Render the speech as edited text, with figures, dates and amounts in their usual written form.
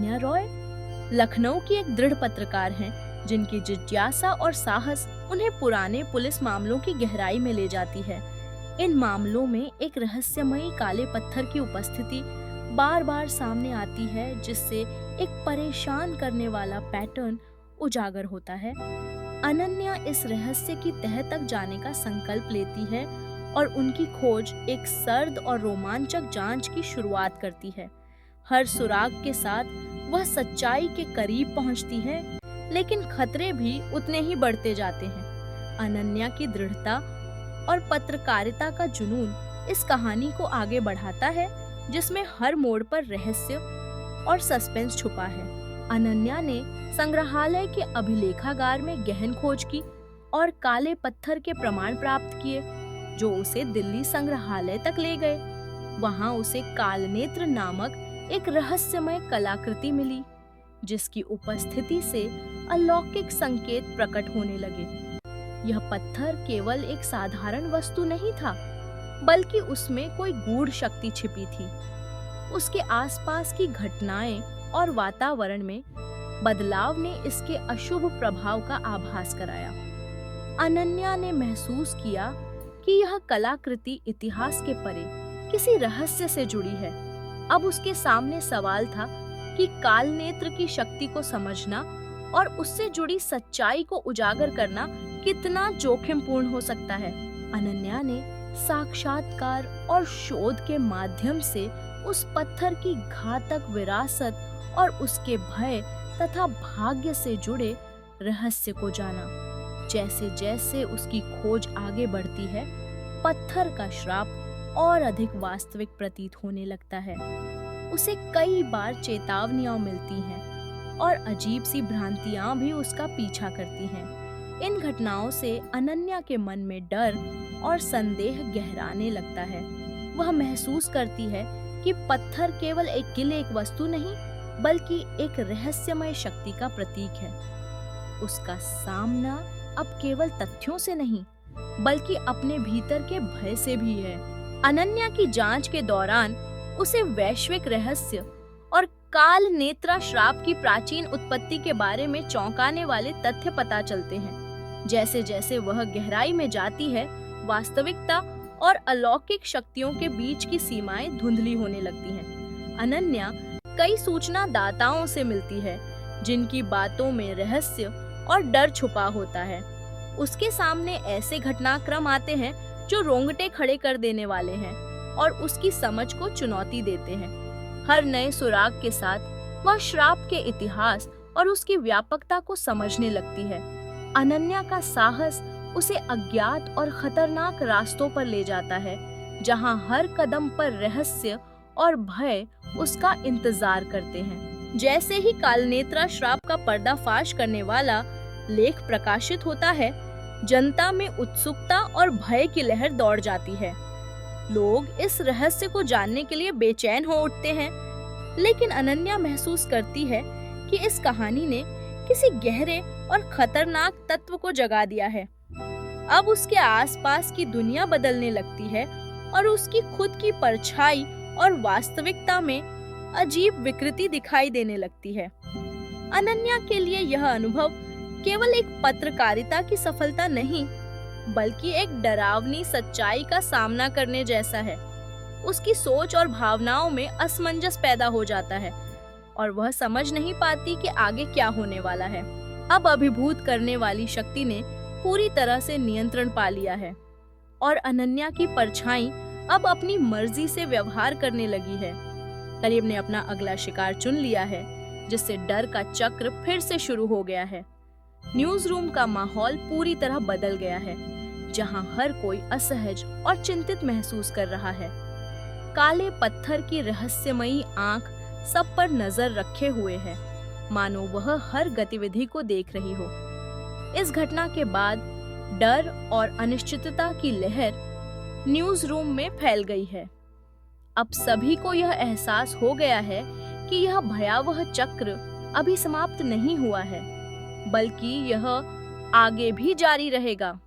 अनन्या रॉय लखनऊ की एक दृढ़ पत्रकार हैं, जिनकी जिज्ञासा और साहस उन्हें पुराने पुलिस मामलों की गहराई में ले जाती है। इन मामलों में एक रहस्यमयी काले पत्थर की उपस्थिति बार बार सामने आती है, जिससे एक परेशान करने वाला पैटर्न उजागर होता है। अनन्या इस रहस्य की तह तक जाने का संकल्प लेती है और उनकी खोज एक सर्द और रोमांचक जांच की शुरुआत करती है। हर सुराग के साथ वह सच्चाई के करीब पहुंचती है, लेकिन खतरे भी उतने ही बढ़ते जाते हैं। अनन्या की दृढ़ता और पत्रकारिता का जुनून इस कहानी को आगे बढ़ाता है, जिसमें हर मोड़ पर रहस्य और सस्पेंस छुपा है। अनन्या ने संग्रहालय के अभिलेखागार में गहन खोज की और काले पत्थर के प्रमाण प्राप्त किए, जो उसे दिल्ली संग्रहालय तक ले गए। वहां उसे कालनेत्र नामक एक रहस्यमय कलाकृति मिली, जिसकी उपस्थिति से अलौकिक संकेत प्रकट होने लगे। यह पत्थर केवल एक साधारण वस्तु नहीं था, बल्कि उसमें कोई गूढ़ शक्ति छिपी थी। उसके आसपास की घटनाएं और वातावरण में बदलाव ने इसके अशुभ प्रभाव का आभास कराया। अनन्या ने महसूस किया कि यह कलाकृति इतिहास के परे किसी रहस्य से जुड़ी है। अब उसके सामने सवाल था कि कालनेत्र की शक्ति को समझना और उससे जुड़ी सच्चाई को उजागर करना कितना जोखिमपूर्ण हो सकता है। अनन्या ने साक्षात्कार और शोध के माध्यम से उस पत्थर की घातक विरासत और उसके भय तथा भाग्य से जुड़े रहस्य को जाना। जैसे जैसे उसकी खोज आगे बढ़ती है, पत्थर का श्राप और अधिक वास्तविक प्रतीत होने लगता है। उसे कई बार चेतावनियां मिलती हैं और अजीब सी भ्रांतियां भी उसका पीछा करती हैं। इन घटनाओं से अनन्या के मन में डर और संदेह गहराने लगता है। वह महसूस करती है कि पत्थर केवल एक किले एक वस्तु नहीं, बल्कि एक रहस्यमय शक्ति का प्रतीक है। उसका सामना अब केवल तथ्यों से नहीं, बल्कि अपने भीतर के भय से भी है। अनन्या की जांच के दौरान उसे वैश्विक रहस्य और काल नेत्रा श्राप की प्राचीन उत्पत्ति के बारे में चौंकाने वाले तथ्य पता चलते हैं। जैसे जैसे वह गहराई में जाती है, वास्तविकता और अलौकिक शक्तियों के बीच की सीमाएं धुंधली होने लगती हैं। अनन्या कई सूचना दाताओं से मिलती है, जिनकी बातों में रहस्य और डर छुपा होता है। उसके सामने ऐसे घटनाक्रम आते हैं जो रोंगटे खड़े कर देने वाले हैं और उसकी समझ को चुनौती देते हैं। हर नए सुराग के साथ वह श्राप के इतिहास और उसकी व्यापकता को समझने लगती है। अनन्या का साहस उसे अज्ञात और खतरनाक रास्तों पर ले जाता है, जहां हर कदम पर रहस्य और भय उसका इंतजार करते हैं। जैसे ही कालनेत्रा श्राप का पर्दाफाश करने वाला लेख प्रकाशित होता है, जनता में उत्सुकता और भय की लहर दौड़ जाती है। लोग इस रहस्य को जानने के लिए बेचैन हो उठते हैं, लेकिन अनन्या महसूस करती है कि इस कहानी ने किसी गहरे और खतरनाक तत्व को जगा दिया है। अब उसके आसपास की दुनिया बदलने लगती है और उसकी खुद की परछाई और वास्तविकता में अजीब विकृति दिखाई देने लगती है। अनन्या के लिए यह अनुभव केवल एक पत्रकारिता की सफलता नहीं, बल्कि एक डरावनी सच्चाई का सामना करने जैसा है। उसकी सोच और भावनाओं में असमंजस पैदा हो जाता है और वह समझ नहीं पाती कि आगे क्या होने वाला है। अब अभिभूत करने वाली शक्ति ने पूरी तरह से नियंत्रण पा लिया है और अनन्या की परछाई अब अपनी मर्जी से व्यवहार करने लगी है। करीब ने अपना अगला शिकार चुन लिया है, जिससे डर का चक्र फिर से शुरू हो गया है। न्यूज रूम का माहौल पूरी तरह बदल गया है, जहां हर कोई असहज और चिंतित महसूस कर रहा है। काले पत्थर की रहस्यमयी आंख सब पर नजर रखे हुए है, मानो वह हर गतिविधि को देख रही हो। इस घटना के बाद डर और अनिश्चितता की लहर न्यूज रूम में फैल गई है। अब सभी को यह एहसास हो गया है कि यह भयावह चक्र अभी समाप्त नहीं हुआ है, बल्कि यह आगे भी जारी रहेगा।